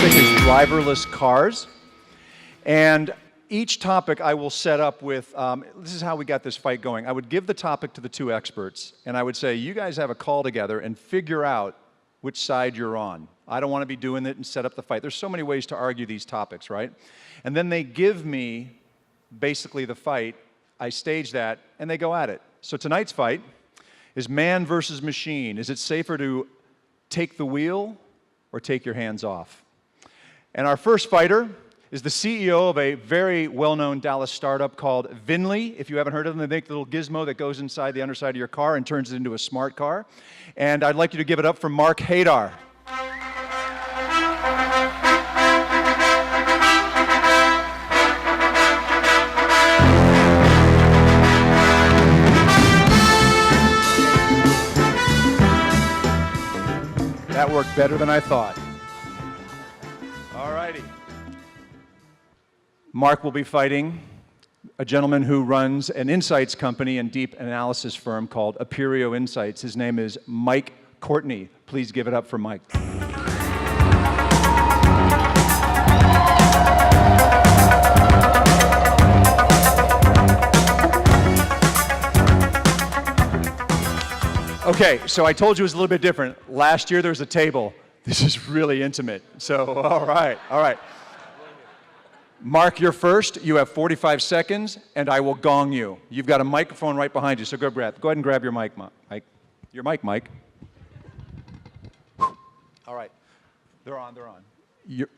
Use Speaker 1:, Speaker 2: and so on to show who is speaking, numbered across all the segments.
Speaker 1: topic is driverless cars. And each topic I will set up with, this is how we got this fight going. I would give the topic to the two experts, and I would say, you guys have a call together and figure out which side you're on. I don't want to be doing it and set up the fight. There's so many ways to argue these topics, right? And then they give me basically the fight. I stage that, and they go at it. So tonight's fight is man versus machine. Is it safer to take the wheel or take your hands off? And our first fighter is the CEO of a very well-known Dallas startup called Vinly. If you haven't heard of them, they make the little gizmo that goes inside the underside of your car and turns it into a smart car. And I'd like you to give it up for Mark Hadar. That worked better than I thought. All righty. Mark will be fighting a gentleman who runs an insights company and deep analysis firm called Aperio Insights. His name is Mike Courtney. Please give it up for Mike. Okay, so I told you it was a little bit different. Last year there was a table. This is really intimate. So, all right. Mark, you're first. You have 45 seconds, and I will gong you. You've got a microphone right behind you, so go ahead and grab your mic, Mike. Your mic, Mike. All right. They're on.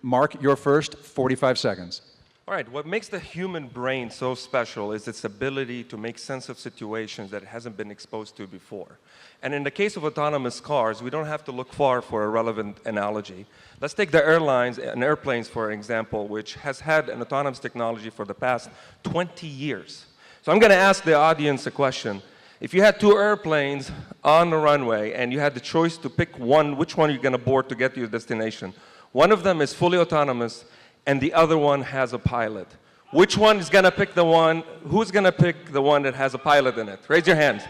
Speaker 1: Mark, you're first, 45 seconds.
Speaker 2: All right, what makes the human brain so special is its ability to make sense of situations that it hasn't been exposed to before. And in the case of autonomous cars, we don't have to look far for a relevant analogy. Let's take the airlines and airplanes, for example, which has had an autonomous technology for the past 20 years. So I'm going to ask the audience a question. If you had two airplanes on the runway and you had the choice to pick one, which one you're going to board to get to your destination? One of them is fully autonomous, and the other one has a pilot. Which one is going to pick the one? Who's going to pick the one that has a pilot in it? Raise your hands.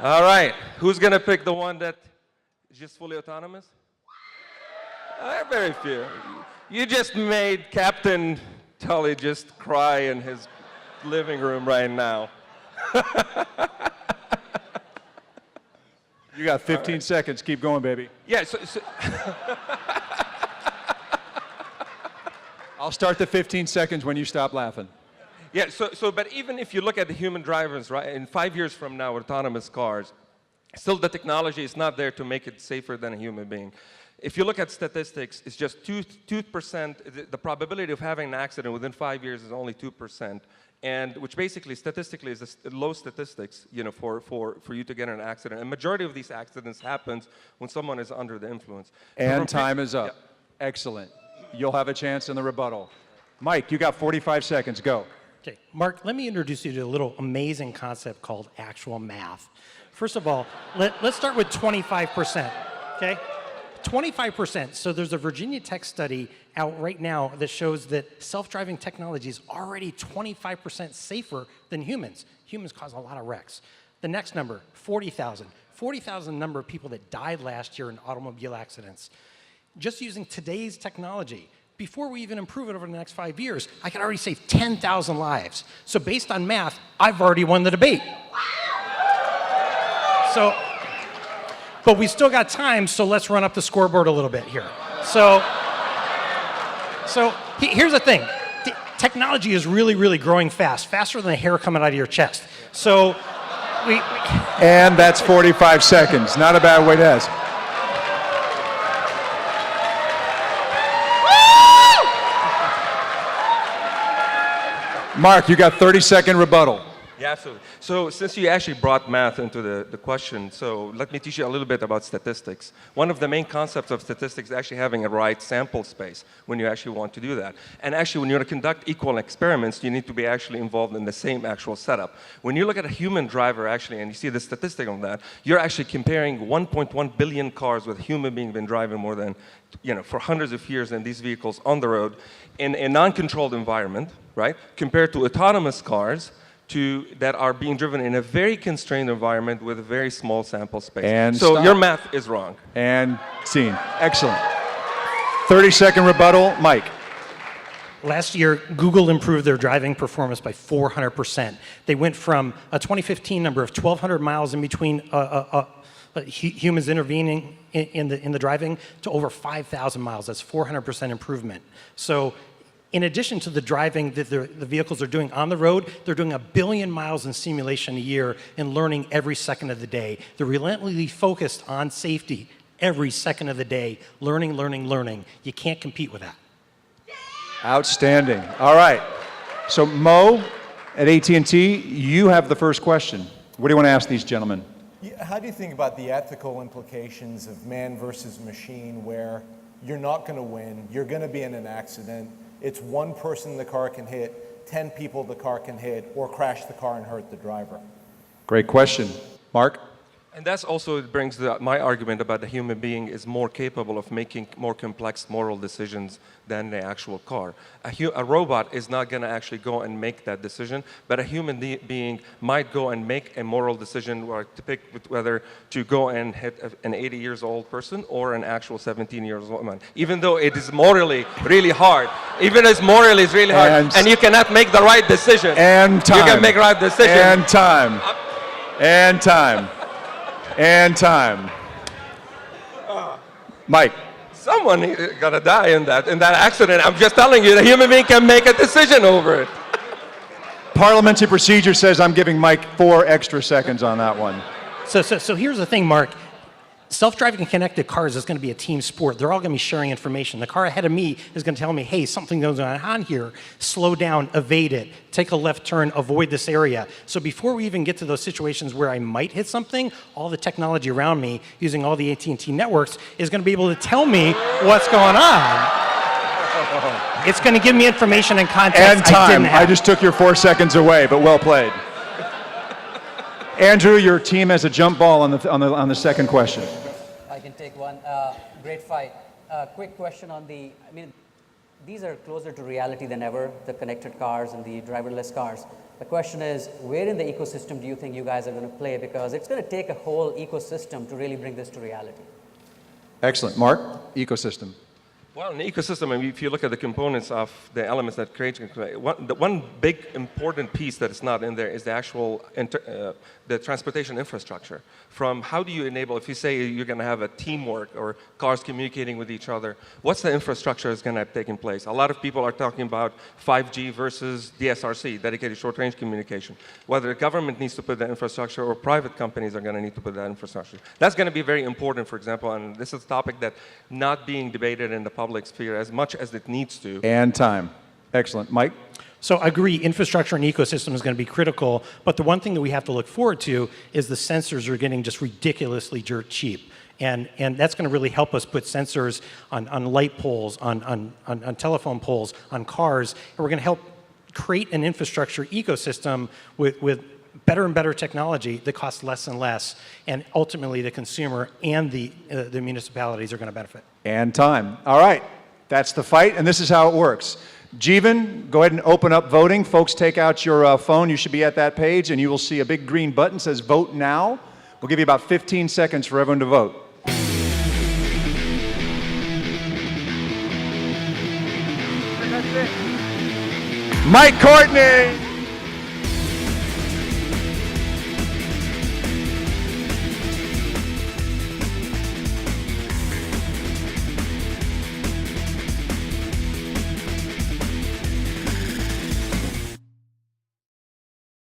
Speaker 2: All right. Who's going to pick the one that is just fully autonomous? Very few. You just made Captain Tully just cry in his living room right now.
Speaker 1: You got 15 seconds. Keep going, baby.
Speaker 2: Yeah,
Speaker 1: I'll start the 15 seconds when you stop laughing.
Speaker 2: Yeah, but even if you look at the human drivers, right, in 5 years from now, autonomous cars, still the technology is not there to make it safer than a human being. If you look at statistics, it's just 2%, the probability of having an accident within 5 years is only 2%, and which basically, statistically, is low statistics, you know, for you to get in an accident. And majority of these accidents happens when someone is under the influence.
Speaker 1: And time is up. Yeah. Excellent. You'll have a chance in the rebuttal. Mike, you got 45 seconds. Go.
Speaker 3: Okay, Mark, let me introduce you to a little amazing concept called actual math. First of all, let's start with 25%, okay? 25%. So there's a Virginia Tech study out right now that shows that self-driving technology is already 25% safer than humans. Humans cause a lot of wrecks. The next number, 40,000. 40,000 number of people that died last year in automobile accidents. Just using today's technology, before we even improve it over the next 5 years, I can already save 10,000 lives. So based on math, I've already won the debate. So, but we still got time, so let's run up the scoreboard a little bit here. So here's the thing. Technology is really, really growing fast, faster than a hair coming out of your chest. So
Speaker 1: And that's 45 seconds. Not a bad way to ask. Mark, you got 30-second rebuttal.
Speaker 2: Yeah, absolutely. So since you actually brought math into the question, so let me teach you a little bit about statistics. One of the main concepts of statistics is actually having a right sample space when you actually want to do that. And actually, when you're going to conduct equal experiments, you need to be actually involved in the same actual setup. When you look at a human driver, actually, and you see the statistic on that, you're actually comparing 1.1 billion cars with a human being been driving more than, you know, for hundreds of years in these vehicles on the road in a non-controlled environment, right, compared to autonomous cars that are being driven in a very constrained environment with a very small sample space.
Speaker 1: And
Speaker 2: so
Speaker 1: stop.
Speaker 2: your math is wrong.
Speaker 1: And scene. Excellent. 30-second rebuttal, Mike.
Speaker 3: Last year, Google improved their driving performance by 400%. They went from a 2015 number of 1,200 miles in between humans intervening in the driving to over 5,000 miles. That's 400% improvement. So in addition to the driving that the vehicles are doing on the road, they're doing 1 billion miles in simulation a year and learning every second of the day. They're relentlessly focused on safety every second of the day, learning, learning, learning. You can't compete with that.
Speaker 1: Outstanding. All right. So Mo at AT&T, you have the first question. What do you want to ask these gentlemen?
Speaker 4: How do you think about the ethical implications of man versus machine, where you're not going to win, you're going to be in an accident, it's one person the car can hit, 10 people the car can hit, or crash the car and hurt the driver?
Speaker 1: Great question. Mark?
Speaker 2: And that's also brings my argument about the human being is more capable of making more complex moral decisions than the actual car. A robot is not going to actually go and make that decision, but a human being might go and make a moral decision to pick whether to go and hit an 80-year-old person or an actual 17-year-old woman. Even though it is morally really hard, and you cannot make the right decision.
Speaker 1: And time.
Speaker 2: You can make the right decision.
Speaker 1: And time. And time. And time. Mike.
Speaker 2: Someone gonna die in that accident. I'm just telling you, the human being can make a decision over it.
Speaker 1: Parliamentary procedure says I'm giving Mike 4 extra seconds on that one.
Speaker 3: So here's the thing, Mark. Self-driving and connected cars is going to be a team sport. They're all going to be sharing information. The car ahead of me is going to tell me, hey, something goes on here. Slow down, evade it, take a left turn, avoid this area. So before we even get to those situations where I might hit something, all the technology around me, using all the AT&T networks, is going to be able to tell me what's going on. It's going to give me information and context
Speaker 1: And time.
Speaker 3: I didn't have.
Speaker 1: I just took your 4 seconds away, but well played. Andrew, your team has a jump ball on the second question.
Speaker 5: I can take one. Great fight. Quick question on these are closer to reality than ever, the connected cars and the driverless cars. The question is, where in the ecosystem do you think you guys are going to play? Because it's going to take a whole ecosystem to really bring this to reality.
Speaker 1: Excellent. Mark, ecosystem.
Speaker 2: Well, in the ecosystem, I mean, if you look at the components of the elements that create, the one big important piece that is not in there is the actual the transportation infrastructure. From how do you enable, if you say you're going to have a teamwork or cars communicating with each other, what's the infrastructure that's going to take in place? A lot of people are talking about 5G versus DSRC, dedicated short-range communication. Whether the government needs to put that infrastructure or private companies are going to need to put that infrastructure. That's going to be very important, for example, and this is a topic that not being debated in the public sphere as much as it needs to.
Speaker 1: And time. Excellent. Mike?
Speaker 3: So I agree, infrastructure and ecosystem is going to be critical, but the one thing that we have to look forward to is the sensors are getting just ridiculously dirt cheap. And that's going to really help us put sensors on light poles, on telephone poles, on cars, and we're going to help create an infrastructure ecosystem with better and better technology that costs less and less, and ultimately the consumer and the municipalities are going to benefit.
Speaker 1: And time. All right. That's the fight, and this is how it works. Jeevan, go ahead and open up voting. Folks, take out your phone. You should be at that page, and you will see a big green button that says Vote Now. We'll give you about 15 seconds for everyone to vote. Mike Courtney!